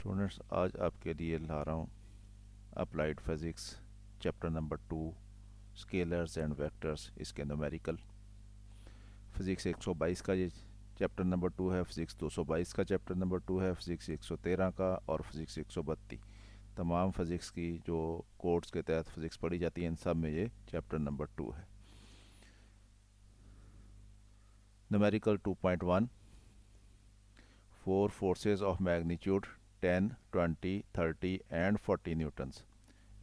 Students, आज आपके लिए ला रहा हूँ applied physics chapter number 2 scalars and vectors, इसके न्यूमेरिकल। फिज़िक्स 122 का ये चैप्टर नंबर 2 है, फिज़िक्स 222 का चैप्टर नंबर 2 है, फिज़िक्स 113 का और फिज़िक्स 132। तमाम फिज़िक्स की जो कोर्स के तहत फिज़िक्स पढ़ी जाती है, इन सब में ये चैप्टर नंबर 2 है। Numerical 2.1, 4 forces of magnitude 10, 20, 30 and 40 newtons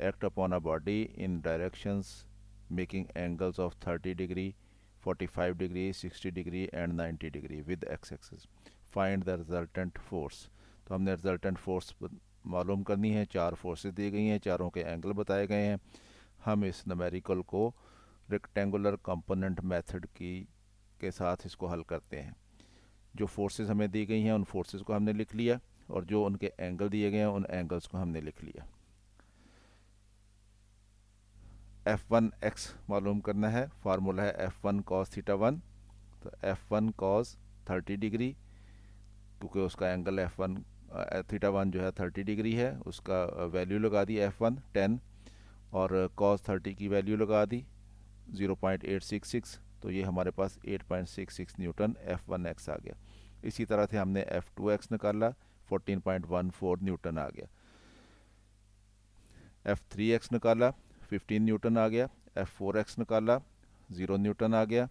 act upon a body in directions making angles of 30 degree, 45 degree, 60 degree and 90 degree with x-axis. Find the resultant force. तो हमने रिजल्टेंट फोर्स मालूम करनी है। चार फोर्सेस दी गई हैं, चारों के एंगल बताए गए हैं। हम इस न्यूमेरिकल को रेक्टेंगुलर कंपोनेंट मेथड की के साथ इसको हल करते हैं। जो फोर्सेस हमें दी गई हैं उन फोर्सेस को हमने लिख लिया और जो उनके एंगल दिए गए हैं उन एंगल्स को हमने लिख लिया। F1x मालूम करना है। फार्मूला है F1 cos थीटा 1। तो F1 cos 30 डिग्री, क्योंकि उसका एंगल F1 थीटा 1 जो है 30 डिग्री है, उसका वैल्यू लगा दी F1 10 और cos 30 की वैल्यू लगा दी 0.866। तो ये हमारे पास 8.66 न्यूटन F1x आ गया। इसी तरह से हमने F2x निकाला, 14.14 न्यूटन आ गया। F3x निकाला, 15 न्यूटन आ गया। F4x निकाला, 0 न्यूटन आ गया।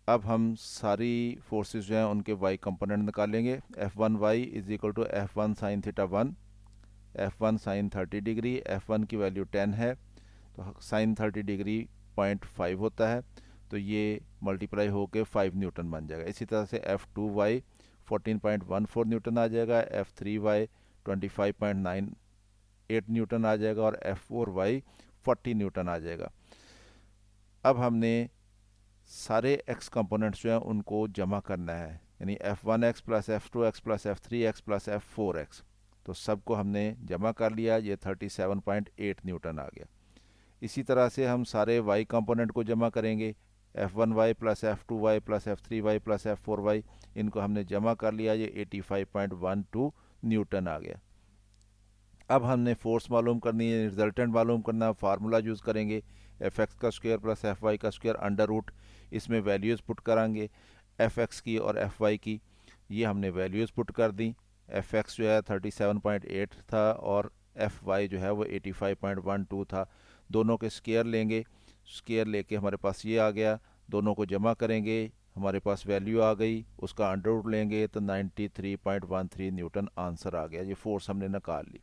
अब हम सारी फोर्सेस जो हैं उनके y कंपोनेंट निकालेंगे। F1y is equal to F1 sine theta 1, F1 sine 30 degree, F1 की वैल्यू 10 है तो साइन 30 डिग्री 0.5 होता है, तो ये मल्टीप्लाई होके 5 न्यूटन बन जाएगा। इसी तरह से F2y 14.14 न्यूटन आ जाएगा, F3y 25.98 न्यूटन आ जाएगा और F4y 40 न्यूटन आ जाएगा। अब हमने सारे x कंपोनेंट्स जो हैं उनको जमा करना है, यानी F1x plus F2x plus F3x plus F4x। तो सबको हमने जमा कर लिया, ये 37.8 न्यूटन आ गया। इसी तरह से हम सारे y कंपोनेंट को जमा करेंगे। F1y plus F2y plus F3y plus F4y, इनको हमने जमा कर लिया, ये 85.12 न्यूटन आ गया। अब हमने फोर्स मालूम करनी है, रिजल्टेंट मालूम करना। फार्मूला यूज़ करेंगे Fx का स्क्वायर प्लस Fy का स्क्वायर अंडर रूट, इसमें वैल्यूज़ पुट कराएंगे Fx की और Fy की। ये हमने वैल्यूज़ पुट कर दी। Fx जो है 37.8 था और Fy जो है वो 85.12 था। दोनों के स्क्वायर लेंगे, स्क्वायर लेके हमारे पास ये आ गया। दोनों को जमा करेंगे, हमारे पास वैल्यू आ गई, उसका अंडर रूट लेंगे तो 93.13 न्यूटन आंसर आ गया। ये फोर्स हमने निकाल ली।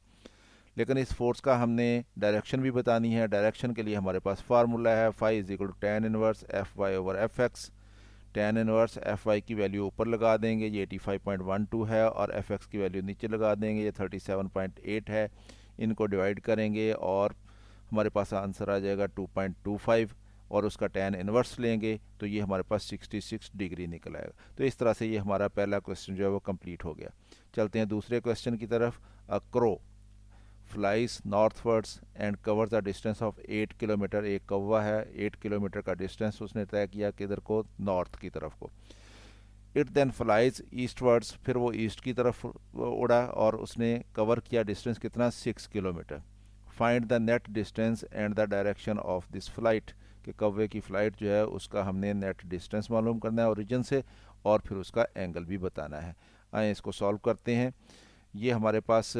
लेकिन इस फोर्स का हमने डायरेक्शन भी बतानी है। डायरेक्शन के लिए हमारे पास फार्मूला है phi is equal to tan inverse F Y over F X. Tan inverse F Y की वैल्यू ऊपर लगा देंगे, ये 85.12 है, और एफ एक्स की वैल्यू नीचे लगा देंगे, ये 37.8 है। इनको डिवाइड करेंगे और हमारे पास आंसर आ जाएगा 2.25 और उसका टेन इनवर्स लेंगे तो ये हमारे पास 66 डिग्री निकल आएगा। तो इस तरह से ये हमारा पहला क्वेश्चन जो है वो कंप्लीट हो गया। चलते हैं दूसरे क्वेश्चन की तरफ। A crow flies northwards and cover the distance of 8 kilometre. एक कौवा है, 8 किलोमीटर का डिस्टेंस उसने तय किया किधर को, नॉर्थ की तरफ को। इट देन फ्लाइज ईस्टवर्ड्स, फिर वो ईस्ट की तरफ उड़ा और उसने कवर किया डिस्टेंस कितना, 6 kilometre. Find the net distance and the direction of this flight, कि कौवे की फ़्लाइट जो है उसका हमने नेट डिस्टेंस मालूम करना है ओरिजिन से और फिर उसका एंगल भी बताना है। आए इसको सॉल्व करते हैं। ये हमारे पास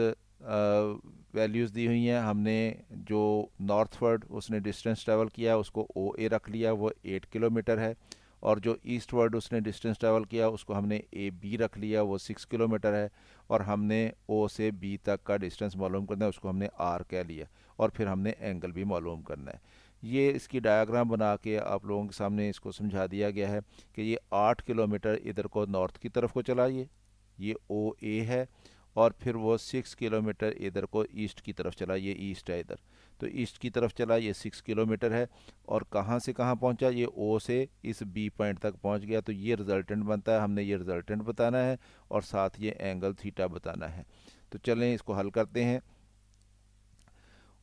वैल्यूज़ दी हुई हैं। हमने जो नॉर्थवर्ड उसने डिस्टेंस ट्रैवल किया उसको ओ ए रख लिया, वो 8 किलोमीटर है। और जो ईस्टवर्ड उसने डिस्टेंस ट्रैवल किया उसको हमने ए बी रख लिया, वो 6 किलोमीटर है। और हमने ओ से बी तक का डिस्टेंस मालूम करना है, उसको हमने आर कह लिया। और फिर हमने एंगल भी मालूम करना है। ये इसकी डायग्राम बना के आप लोगों के सामने इसको समझा दिया गया है कि ये 8 किलोमीटर इधर को नॉर्थ की तरफ को चला, ये ओ ए है। और फिर वो 6 किलोमीटर इधर को ईस्ट की तरफ चला, ये ईस्ट है इधर, तो ईस्ट की तरफ चला, ये 6 किलोमीटर है। और कहाँ से कहाँ पहुँचा, ये ओ से इस बी पॉइंट तक पहुँच गया। तो ये रिजल्टेंट बनता है, हमने ये रिजल्टेंट बताना है और साथ ये एंगल थीटा बताना है। तो चलें इसको हल करते हैं।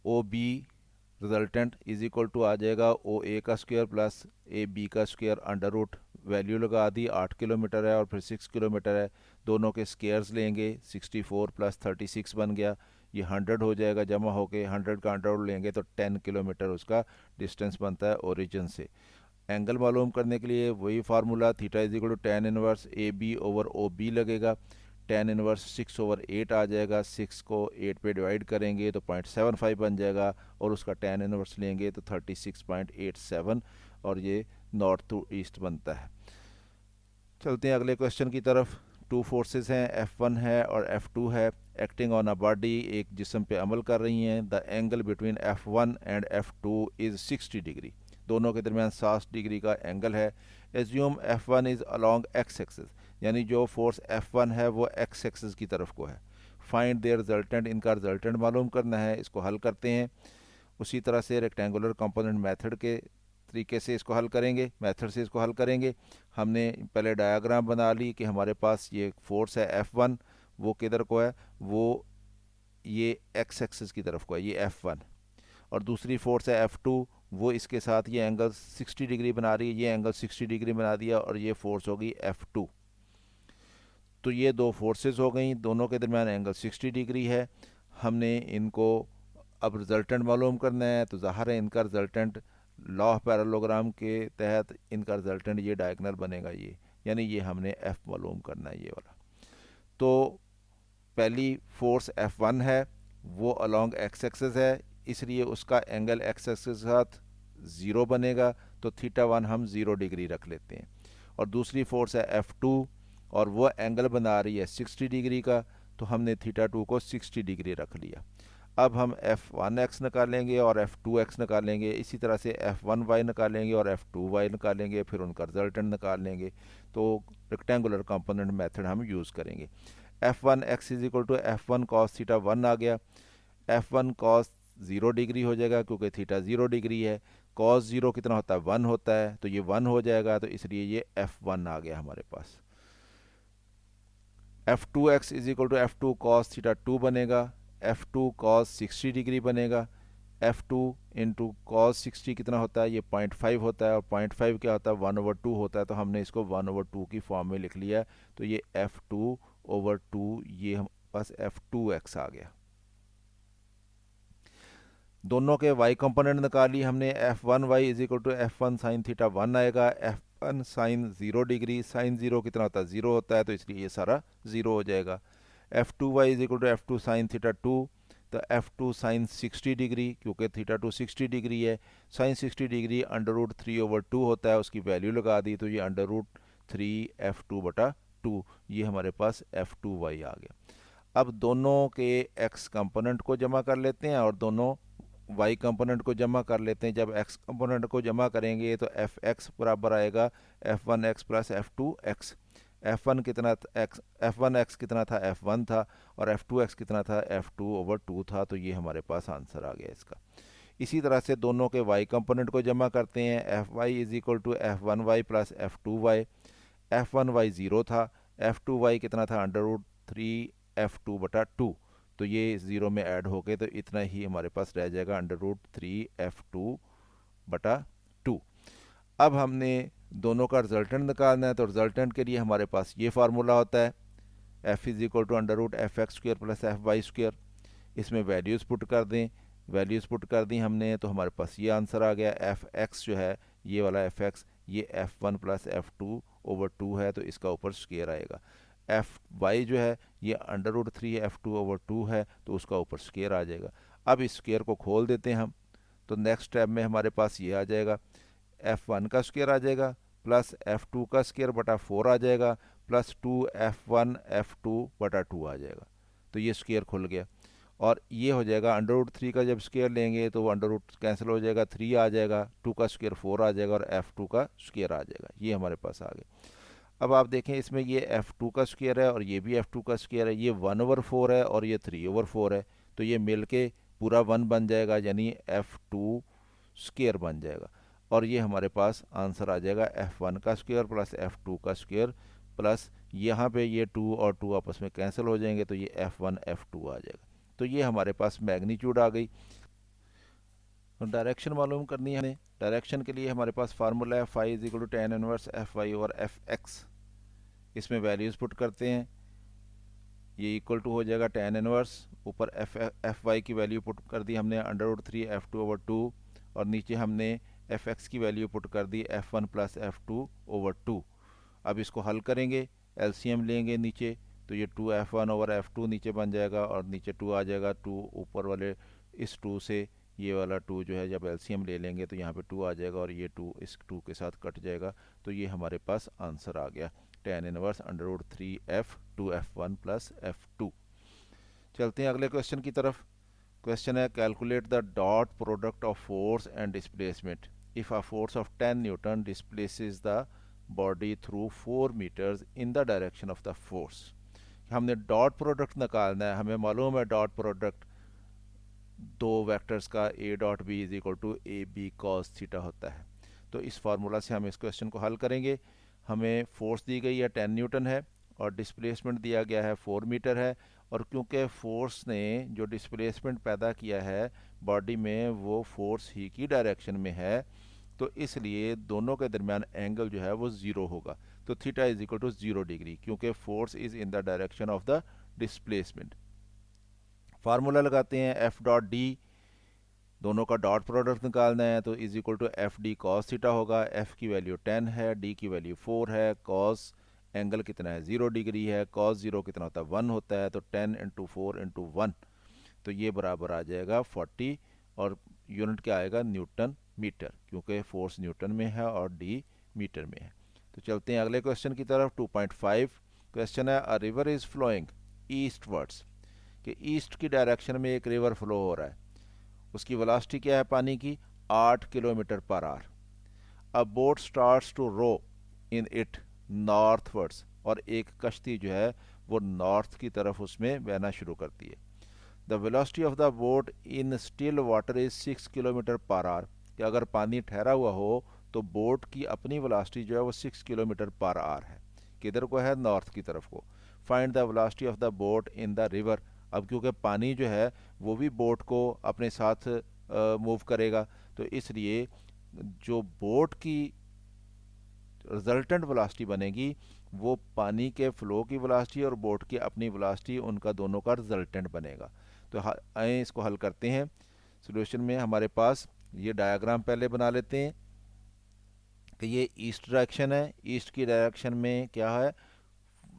O B resultant is equal to आ जाएगा ओ ए का स्क्वायर प्लस ए बी का स्क्वायर अंडर रूट वैल्यू लगा दी, 8 किलोमीटर है और फिर 6 किलोमीटर है, दोनों के स्केयर्स लेंगे, 64 प्लस 36 बन गया, ये 100 हो जाएगा जमा होके, 100 का अंडर लेंगे तो 10 किलोमीटर उसका डिस्टेंस बनता है ओरिजिन से। एंगल मालूम करने के लिए वही formula, theta is equal to tan inverse A B over O B लगेगा, टेन इनवर्स 6/8 आ जाएगा, 6 को 8 पे डिवाइड करेंगे तो 0.75 बन जाएगा, और उसका टेन इनवर्स लेंगे तो 36.87, और ये नॉर्थ टू ईस्ट बनता है। चलते हैं अगले क्वेश्चन की तरफ। टू फोर्सेस हैं, F1 है और F2 है, एक्टिंग ऑन अ बॉडी, एक जिस्म पे अमल कर रही हैं। The angle between F1 and F2 is 60 degree, दोनों के दरमियान 60 डिग्री का एंगल है। Assume F1 is along x axis, यानी जो फोर्स F1 है वो एक्स एक्सिस की तरफ को है। फाइंड देयर रिजल्टेंट, इनका रिजल्टेंट मालूम करना है। इसको हल करते हैं उसी तरह से रेक्टेंगुलर कंपोनेंट मेथड के तरीके से इसको हल करेंगे, मेथड से इसको हल करेंगे। हमने पहले डायग्राम बना ली कि हमारे पास ये फोर्स है F1, वो किधर को है, वो ये एक्स एक्सिस की तरफ को है, ये F1, और दूसरी फोर्स है F2, वो इसके साथ ये एंगल 60 डिग्री बना रही है, ये एंगल 60 डिग्री बना दिया, और ये फोर्स होगी F2। तो ये दो फोर्सेस हो गई, दोनों के दरमियान एंगल 60 डिग्री है। हमने इनको अब रिजल्टेंट मालूम करना है, तो ज़ाहिर है इनका रिजल्टेंट लॉ ऑफ पैरेललोग्राम के तहत इनका रिजल्टेंट ये डायगोनल बनेगा, ये यानी ये हमने F मालूम करना है, ये वाला। तो पहली फोर्स F1 है, वो अलोंग एक्स एक्सिस है, इसलिए उसका एंगल एक्स एक्सिस के साथ 0 बनेगा, तो θ1 हम 0 डिग्री रख लेते हैं। और दूसरी फोर्स है F2, और वो एंगल बना रही है 60 डिग्री का, तो हमने θ2 को 60 डिग्री रख लिया। अब हम F1x निकालेंगे और F2x निकालेंगे, इसी तरह से F1y निकालेंगे और F2y निकालेंगे, फिर उनका रिजल्टेंट निकाल लेंगे। तो रेक्टेंगुलर कंपोनेंट मेथड हम यूज़ करेंगे। F1x is equal to F1 cos θ1 आ गया, F1 cos 0 डिग्री हो जाएगा क्योंकि थीटा 0 डिग्री है, cos 0 कितना होता है, 1 होता है, तो ये 1 हो जाएगा, तो इसलिए ये F1 आ गया हमारे पास। F2x is equal to F2 cos θ2 बनेगा, F2 cos 60 डिग्री बनेगा, F2 इंटू cos 60 कितना होता है, ये 0.5 होता है, और 0.5 क्या होता है, 1/2 होता है, तो हमने इसको 1/2 की फॉर्म में लिख लिया, तो ये F2/2, ये हम पास F2x आ गया। दोनों के y कंपोनेंट निकाली हमने, F1y is equal to F1 sin θ1 आएगा, F1 sin 0 डिग्री, sin 0 कितना होता है, 0 होता है, तो इसलिए ये सारा 0 हो जाएगा। F2y is equal to F2 sin θ2, तो F2 sin 60 डिग्री, क्योंकि θ2 60 डिग्री है, sin 60 डिग्री √3/2 होता है, उसकी वैल्यू लगा दी, तो ये √3 F2/2, ये हमारे पास F2y आ गया। अब दोनों के x कंपोनेंट को जमा कर लेते हैं और दोनों y कंपोनेंट को जमा कर लेते हैं। जब x कंपोनेंट को जमा करेंगे तो Fx बराबर आएगा F1x प्लस F2x। F1 कितना x, F1x कितना था, F1 था, और F2x कितना था, F2/2 था, तो ये हमारे पास आंसर आ गया इसका। इसी तरह से दोनों के y कंपोनेंट को जमा करते हैं, Fy is equal to F1y plus F2y। F1y 0 था, F2y कितना था, √3 F2/2, तो ये 0 में ऐड हो गए, तो इतना ही हमारे पास रह जाएगा √3 F2/2। अब हमने दोनों का रिजल्टेंट निकालना है, तो रिजल्टेंट के लिए हमारे पास ये फार्मूला होता है, F is equal to √fx² plus Fy²। इसमें वैल्यूज़ पुट कर दें, वैल्यूज़ पुट कर दी हमने, तो हमारे पास ये आंसर आ गया। Fx जो है, ये वाला Fx, ये F1 प्लस F2/2 है, तो इसका ऊपर स्क्वायर आएगा। Fy जो है, ये √3 F2/2 है, तो उसका ऊपर स्क्वायर आ जाएगा। अब इस स्क्वायर को खोल देते हैं हम, तो नेक्स्ट स्टेप में हमारे पास ये आ जाएगा, F1 का स्क्वायर आ जाएगा, प्लस F2 का स्क्वायर बटा 4 आ जाएगा, प्लस 2F1 F2/2 आ जाएगा, तो ये स्क्वायर खुल गया। और ये हो जाएगा √3 का जब स्क्वायर लेंगे तो √, कैंसिल हो जाएगा, 3 आ जाएगा, 2 का स्क्वायर 4 आ जाएगा, और F2 का स्क्वायर आ जाएगा, ये हमारे पास आ गया। अब आप देखें, इसमें ये F2 का स्क्वायर है और ये भी F2 का स्क्वायर है, ये 1/4 है और ये 3/4 है, तो ये मिल के पूरा 1 बन जाएगा, यानी F2 स्क्वायर बन जाएगा। और ये हमारे पास आंसर आ जाएगा F1 का स्क्वायर प्लस F2 का स्क्वायर, प्लस यहाँ पे ये 2 और 2 आपस में कैंसिल हो जाएंगे, तो ये F1 F2 आ जाएगा। तो ये हमारे पास मैग्नीट्यूड आ गई। तो डायरेक्शन मालूम करनी है हमें। डायरेक्शन के लिए हमारे पास फार्मूला है phi is equal to tan inverse F Y over F X. इसमें वैल्यूज़ पुट करते हैं, ये इक्वल टू हो जाएगा टेन इनवर्स, ऊपर एफ वाई की वैल्यू पुट कर दी हमने under root three F two over two, और नीचे हमने एफ एक्स की वैल्यू पुट कर दी F one plus F two over two. अब इसको हल करेंगे, एलसीएम लेंगे नीचे, तो ये two F one over F two नीचे बन जाएगा और नीचे टू आ जाएगा। टू ऊपर वाले इस टू से ये वाला टू जो है जब एलसीएम ले लेंगे तो यहाँ पे टू आ जाएगा और ये टू इस टू के साथ कट जाएगा। तो ये हमारे पास आंसर आ गया tan inverse under root three F two F one plus F two. चलते हैं अगले क्वेश्चन की तरफ। क्वेश्चन है calculate the dot product of force and displacement if a force of 10 newton displaces the body through 4 metres in the direction of the force. हमने dot product निकालना है, हमें मालूम है डॉट प्रोडक्ट दो वेक्टर्स का A dot B is equal to A B cos theta होता है। तो इस फार्मूला से हम इस क्वेश्चन को हल करेंगे। हमें फोर्स दी गई है 10 न्यूटन है और डिस्प्लेसमेंट दिया गया है 4 मीटर है, और क्योंकि फोर्स ने जो डिस्प्लेसमेंट पैदा किया है बॉडी में वो फोर्स ही की डायरेक्शन में है, तो इसलिए दोनों के दरमियान एंगल जो है वो ज़ीरो होगा। तो theta is equal to 0 degree, क्योंकि force is in the direction of the displacement. Formula लगाते हैं एफ डॉट डी, दोनों का डॉट प्रोडक्ट निकालना है, तो is equal to F D cos theta होगा। एफ की वैल्यू 10 है, डी की वैल्यू 4 है, कॉस एंगल कितना है 0 डिग्री है, कॉस 0 कितना होता है 1 होता है, तो 10 इंटू 4 इंटू 1, तो ये बराबर आ जाएगा 40, और यूनिट क्या आएगा न्यूटन मीटर, क्योंकि फोर्स न्यूटन में है और डी मीटर में है। तो चलते हैं अगले क्वेश्चन की तरफ। 2.5 क्वेश्चन है a river is flowing eastwards, कि ईस्ट की डायरेक्शन में एक रिवर फ्लो हो रहा है, उसकी वेलोसिटी क्या है पानी की 8 kilometre per hour. A boat starts to row in it northwards, और एक कश्ती जो है वो नॉर्थ की तरफ उसमें बहना शुरू करती है। The velocity of the boat in still water is 6 kilometre per our, कि अगर पानी ठहरा हुआ हो तो बोट की अपनी वेलोसिटी जो है वो 6 किलोमीटर पर आवर है, किधर को है नॉर्थ की तरफ को। Find the velocity of the boat in the river, अब क्योंकि पानी जो है वो भी बोट को अपने साथ मूव करेगा, तो इसलिए जो बोट की रिजल्टेंट वेलोसिटी बनेगी वो पानी के फ्लो की वेलोसिटी और बोट की अपनी वेलोसिटी, उनका दोनों का रिजल्टेंट बनेगा। तो आए इसको हल करते हैं। सॉल्यूशन में हमारे पास ये डायग्राम पहले बना लेते हैं कि ये ईस्ट डायरेक्शन है, ईस्ट की डायरेक्शन में क्या है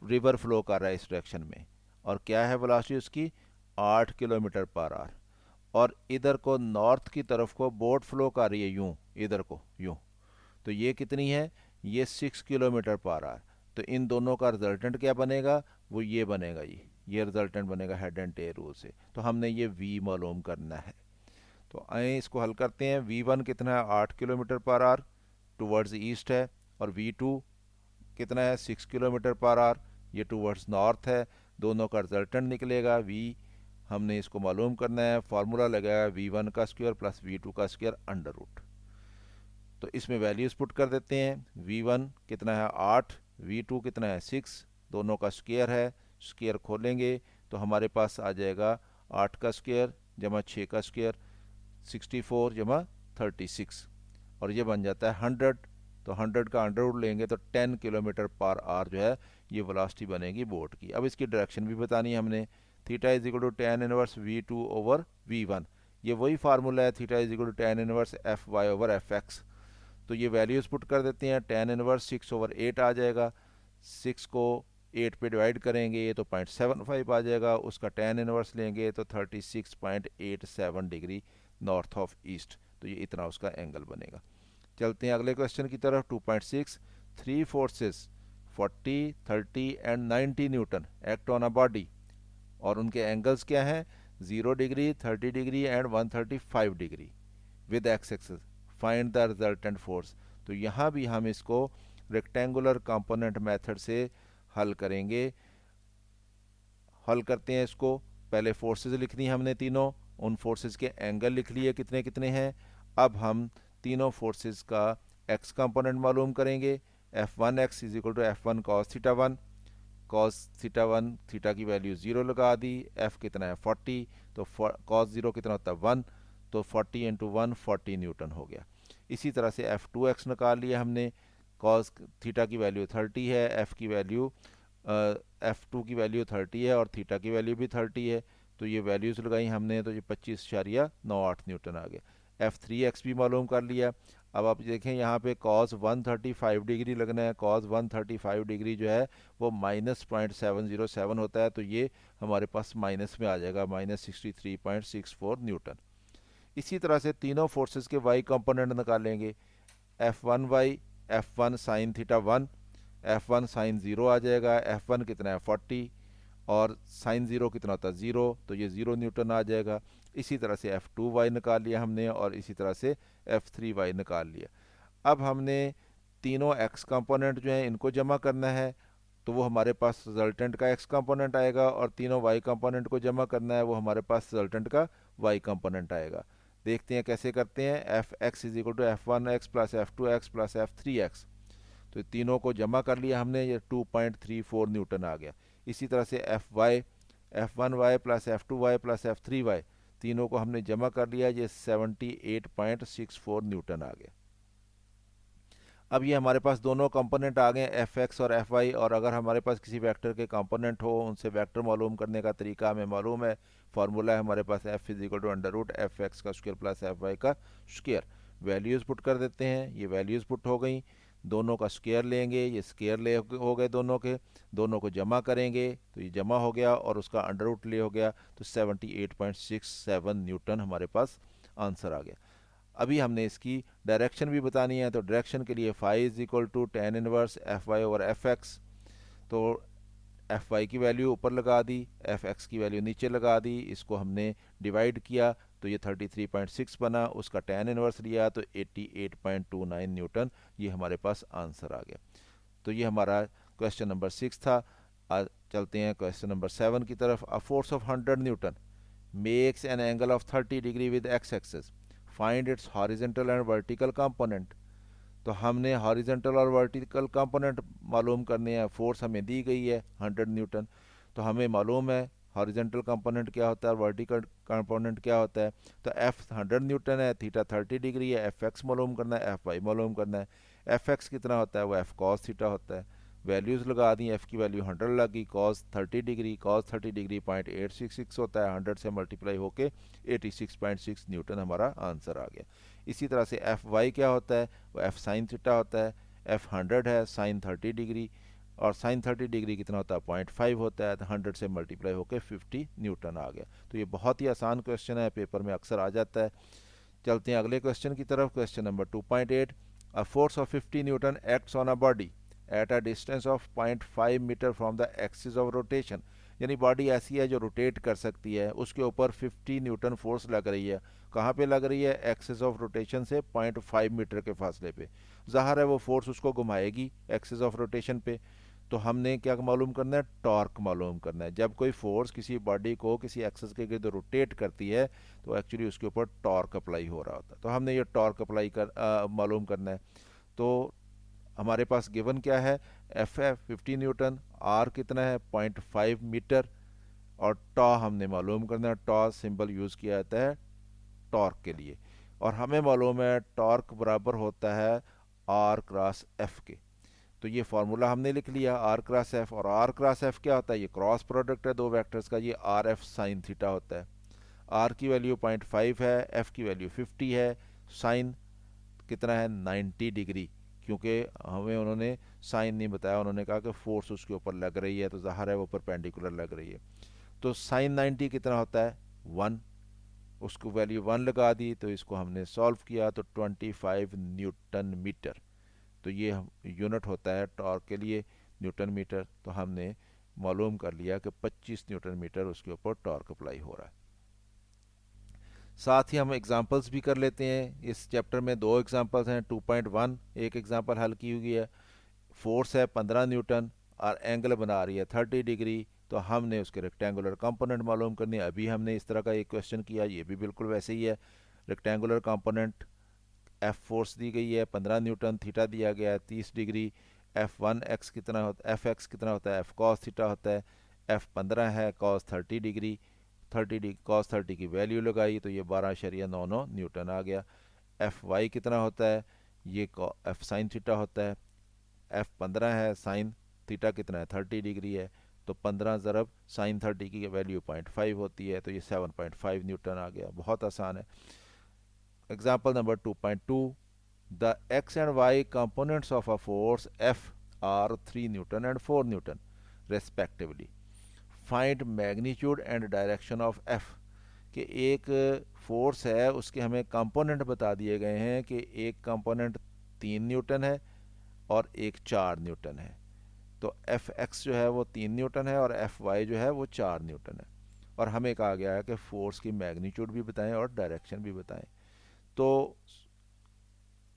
रिवर फ्लो कर रहा है इस डायरेक्शन में, और क्या है वेलोसिटी उसकी 8 किलोमीटर पर आवर, और इधर को नॉर्थ की तरफ को बोट फ्लो कर रही है यूं, इधर को यूं, तो ये कितनी है ये 6 किलोमीटर पर आवर। तो इन दोनों का रिजल्टेंट क्या बनेगा वो ये बनेगा, ये रिजल्टेंट बनेगा हेड एंड टेल रूल से। तो हमने ये v मालूम करना है, तो आए इसको हल करते हैं। v1 कितना है 8 kilometre per our towards east है, और v2 कितना है 6 किलोमीटर पर आवर, ये टूवर्ड्स नॉर्थ है। दोनों का रिजल्टेंट निकलेगा v, हमने इसको मालूम करना है। फार्मूला लगाया v1 का स्क्वायर प्लस v2 का स्क्वायर अंडर रूट, तो इसमें वैल्यूज पुट कर देते हैं। v1 कितना है 8, v2 कितना है 6, दोनों का स्क्वायर है, स्क्वायर खोलेंगे तो हमारे पास आ जाएगा 8 का स्क्वायर जमा 6 का स्क्वायर 64 जमा 36, और ये बन जाता है 100। तो 100 का अंडर रूट लेंगे तो 10 किलोमीटर पर आवर जो है ये वेलोसिटी बनेगी बोट की। अब इसकी डायरेक्शन भी बतानी है हमने। Theta is equal to tan inverse v2 over v1, ये वही फार्मूला है theta is equal to tan inverse F Y over F X. तो ये वैल्यूज़ पुट कर देते हैं। टेन इनवर्स 6 ओवर 8 आ जाएगा, 6 को 8 पे डिवाइड करेंगे तो 0.75 आ जाएगा, उसका टेन इनवर्स लेंगे तो 36.87 डिग्री नॉर्थ ऑफ ईस्ट, तो ये इतना उसका एंगल बनेगा। चलते हैं अगले क्वेश्चन की तरफ। 2.6 three forces 40, 30 and 90 Newton act on a body, और उनके एंगल्स क्या हैं 0 degree, 30 degree and 135 degree with x axis. Find the resultant force, तो यहाँ भी हम इसको रेक्टेंगुलर कंपोनेंट मेथड से हल करेंगे। हल करते हैं इसको, पहले फोर्सेस लिखनी है हमने तीनों, उन फोर्सेस के एंगल लिख लिए कितने कितने हैं। अब हम तीनों फोर्सेस का एक्स कंपोनेंट मालूम करेंगे। F1x is equal to F1 cos theta 1, cos theta 1 theta की वैल्यू 0 लगा दी, F कितना है 40, तो cos 0 कितना होता है 1, तो 40 इंटू 1 40 न्यूटन हो गया। इसी तरह से F2x निकाल लिया हमने, कॉस थीटा की वैल्यू 30 है, एफ़ की वैल्यू F2 की वैल्यू 30 है और थीटा की वैल्यू भी 30 है, तो ये वैल्यूज़ लगाई हमने, तो ये 25.98 न्यूटन आ गया। F3x भी मालूम कर लिया। अब आप देखें यहाँ पे cos 135 डिग्री लगना है, cos 135 डिग्री जो है वो -0.707 होता है, तो ये हमारे पास माइनस में आ जाएगा, -63.64 न्यूटन। इसी तरह से तीनों फोर्सेस के वाई कंपोनेंट निकालेंगे। F1y, F1 sine theta 1, F1 sign 0 आ जाएगा। F1 कितना है 40 और साइन 0 कितना होता है 0, तो ये 0 न्यूटन आ जाएगा। इसी तरह से F2y निकाल लिया हमने और इसी तरह से F3y निकाल लिया। अब हमने तीनों x कंपोनेंट जो हैं इनको जमा करना है, तो वो हमारे पास रिजल्टेंट का x कंपोनेंट आएगा, और तीनों y कंपोनेंट को जमा करना है, वो हमारे पास रिजल्टेंट का y कंपोनेंट आएगा। देखते हैं कैसे करते हैं। F X is equal to F1x plus F2x plus F3x, तो तीनों को जमा कर लिया हमने, ये 2.34 न्यूटन आ गया। इसी तरह से F1y plus F2y plus F3y, तीनों को हमने जमा कर लिया, ये 78.64 न्यूटन आ गया। अब ये हमारे पास दोनों कंपोनेंट आ गए, एफ एक्स और एफ वाई, और अगर हमारे पास किसी वेक्टर के कंपोनेंट हो, उनसे वेक्टर मालूम करने का तरीका हमें मालूम है। फार्मूला है हमारे पास F is equal to under root F X का स्क्वायर प्लस एफ वाई का स्क्वायर। वैल्यूज़ पुट कर देते हैं, ये वैल्यूज़ पुट हो गई, दोनों का स्क्वायर लेंगे, ये स्क्वायर ले हो गए दोनों के, दोनों को जमा करेंगे तो ये जमा हो गया और उसका अंडर रूट ले हो गया, तो 78.67 न्यूटन हमारे पास आंसर आ गया। अभी हमने इसकी डायरेक्शन भी बतानी है, तो डायरेक्शन के लिए phi is equal to tan inverse F Y over F X, तो एफ वाई की वैल्यू ऊपर लगा दी, एफ एक्स की वैल्यू नीचे लगा दी, इसको हमने डिवाइड किया तो ये 33.6 बना, उसका टेन इनवर्स लिया तो 88.29 न्यूटन, ये हमारे पास आंसर आ गया। तो ये हमारा क्वेश्चन नंबर 6 था। आज चलते हैं क्वेश्चन नंबर 7 की तरफ। A force of 100 newton makes an angle of 30 degree with X axis, find its horizontal and vertical component. तो हमने हॉरिजेंटल और वर्टिकल कंपोनेंट मालूम करने हैं। फोर्स हमें दी गई है 100 न्यूटन, तो हमें मालूम है हॉरिजेंटल कंपोनेंट क्या होता है और वर्टिकल कंपोनेंट क्या होता है। तो एफ 100 न्यूटन है, थीटा 30 डिग्री है, एफ एक्स मालूम करना है, एफ वाई मालूम करना है। एफ एक्स कितना होता है, वो एफ कॉस थीटा होता है। वैल्यूज़ लगा दी, एफ़ की वैल्यू 100 लगी, कॉस 30 डिग्री, कॉस 30 डिग्री 0.866 होता है, 100 से मल्टीप्लाई होके 86.6 न्यूटन हमारा आंसर आ गया। इसी तरह से एफ वाई क्या होता है, वो एफ साइन थीटा होता है। एफ 100 है, साइन 30 डिग्री, और साइन 30 डिग्री कितना होता है 0.5 होता है, तो 100 से मल्टीप्लाई होकर 50 न्यूटन आ गया। तो ये बहुत ही आसान क्वेश्चन है, पेपर में अक्सर आ जाता है। चलते हैं अगले क्वेश्चन की तरफ। Question number 2.8, a force of 50 newton acts on a body at a distance of 0.5 metre from the axis of rotation, यानी बॉडी ऐसी है जो रोटेट कर सकती है, उसके ऊपर 50 न्यूटन फोर्स लग रही है। कहाँ पे लग रही है, एक्सिस ऑफ रोटेशन से 0.5 मीटर के फासले पे। ज़ाहिर है वो फोर्स उसको घुमाएगी एक्सिस ऑफ रोटेशन पे। तो हमने क्या मालूम करना है, टॉर्क मालूम करना है। जब कोई फोर्स किसी बॉडी को किसी एक्सिस के गिर्द रोटेट करती है, तो एक्चुअली उसके ऊपर टॉर्क अप्लाई हो रहा होता है। तो हमने ये टॉर्क अप्लाई मालूम करना है। तो हमारे पास गिवन क्या है, एफ है 50 न्यूटन, आर कितना है 0.5 मीटर, और टॉ हमने मालूम करना है। टॉ सिंबल यूज़ किया जाता है टॉर्क के लिए, और हमें मालूम है टॉर्क बराबर होता है आर क्रॉस एफ के। तो ये फार्मूला हमने लिख लिया आर क्रॉस एफ, और आर क्रॉस एफ क्या होता है, ये क्रॉस प्रोडक्ट है दो वेक्टर्स का, ये आर एफ साइन थीटा होता है। आर की वैल्यू 0.5 है, एफ की वैल्यू 50 है, साइन कितना है 90 डिग्री, क्योंकि हमें उन्होंने साइन नहीं बताया, उन्होंने कहा कि फोर्स उसके ऊपर लग रही है, तो ज़ाहिर है वो परपेंडिकुलर लग रही है। तो साइन 90 कितना होता है 1, उसको वैल्यू 1 लगा दी, तो इसको हमने सॉल्व किया तो 25 न्यूटन मीटर। तो ये यूनिट होता है टॉर्क के लिए न्यूटन मीटर। तो हमने मालूम कर लिया कि 25 न्यूटन मीटर उसके ऊपर टॉर्क अप्लाई हो रहा है। साथ ही हम एग्जांपल्स भी कर लेते हैं। इस चैप्टर में दो एग्जांपल्स हैं। 2.1 एक एग्जांपल हल की हुई है, फोर्स है 15 न्यूटन और एंगल बना रही है 30 डिग्री। तो हमने उसके रेक्टेंगुलर कंपोनेंट मालूम करने। अभी हमने इस तरह का एक क्वेश्चन किया, ये भी बिल्कुल वैसे ही है। रेक्टेंगुलर कंपोनेंट एफ फोर्स दी गई है 15 न्यूटन, थीटा दिया गया है 30 डिग्री। एफ वन एक्स कितना होता है, एफ एक्स कितना होता है, एफ कॉस थीटा होता है। एफ 15 है, कॉस 30 डिग्री, 30 cos 30 की वैल्यू लगाई तो ये 12.99 न्यूटन आ गया। एफ वाई कितना होता है, ये एफ साइन थीटा होता है। एफ 15 है, साइन थीटा कितना है 30 डिग्री है, तो 15 ज़रब साइन 30 की वैल्यू 0.5 होती है, तो ये 7.5 न्यूटन आ गया। बहुत आसान है। Example number 2.2, the X and Y components of a force F are 3 newton and 4 newton respectively, find magnitude and direction of F. कि एक फोर्स है उसके हमें कंपोनेंट बता दिए गए हैं कि एक कंपोनेंट 3 न्यूटन है और एक 4 न्यूटन है। तो एफ एक्स जो है वो 3 न्यूटन है और एफ वाई जो है वो 4 न्यूटन है। और हमें कहा गया है कि फोर्स की मैग्नीट्यूड भी बताएं और डायरेक्शन भी बताएं। तो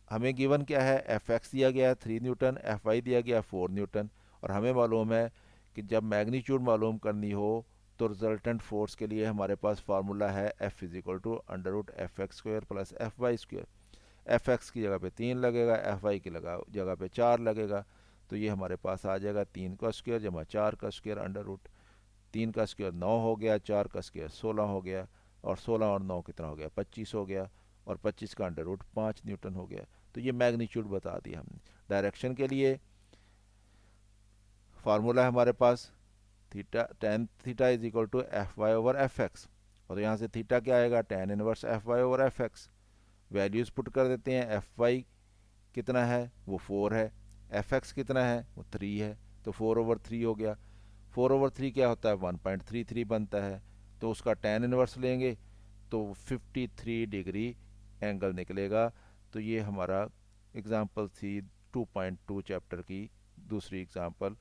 हमें गिवन क्या है, एफ एक्स दिया गया है 3 न्यूटन, एफ वाई दिया गया है 4 न्यूटन, और हमें मालूम है कि जब मैग्नीट्यूड मालूम करनी हो तो रिजल्टेंट फोर्स के लिए हमारे पास फार्मूला है F is equal to under root F X square plus F Y square. F X की जगह पे 3 लगेगा, एफ वाई की जगह पे 4 लगेगा, तो ये हमारे पास आ जाएगा 3 का स्क्वायर जमा 4 का स्क्वायर अंडर रूट 3 का स्क्वायर 9 हो गया, 4 का स्क्वायर 16 हो गया, और 16 और 9 कितना हो गया 25 हो गया, और 25 का अंडर रूट 5 न्यूटन हो गया। तो ये मैग्नीट्यूड बता दिया हमने। डायरेक्शन के लिए फार्मूला है हमारे पास theta, tan theta is equal to F Y over F X, और यहाँ से थीटा क्या आएगा tan inverse F Y over F X. Values put कर देते हैं, एफ वाई कितना है वो 4 है, एफ एक्स कितना है वो 3 है, तो 4/3 हो गया। 4/3 क्या होता है 1.33 बनता है, तो उसका टेन इनवर्स लेंगे तो 53 डिग्री एंगल निकलेगा। तो ये हमारा एग्जांपल थी 2.2 चैप्टर की, दूसरी एग्जांपल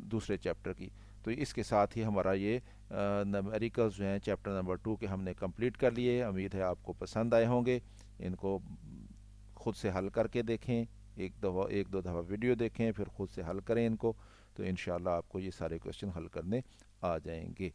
दूसरे चैप्टर की। तो इसके साथ ही हमारा ये न्यूमेरिकल्स जो हैं चैप्टर नंबर 2 के हमने कंप्लीट कर लिए। उम्मीद है आपको पसंद आए होंगे। इनको खुद से हल करके देखें, एक दो दफ़ा वीडियो देखें, फिर खुद से हल करें इनको, तो इंशाल्लाह आपको ये सारे क्वेश्चन हल करने आ जाएंगे।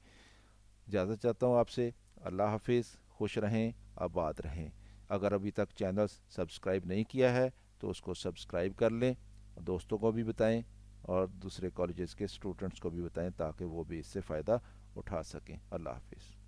इजाज़त चाहता हूँ आपसे। अल्लाह हाफिज़, खुश रहें, आबाद रहें। अगर अभी तक चैनल सब्सक्राइब नहीं किया है तो उसको सब्सक्राइब कर लें, दोस्तों को भी बताएं और दूसरे कॉलेजेस के स्टूडेंट्स को भी बताएं ताकि वो भी इससे फ़ायदा उठा सकें। अल्लाह हाफिज़।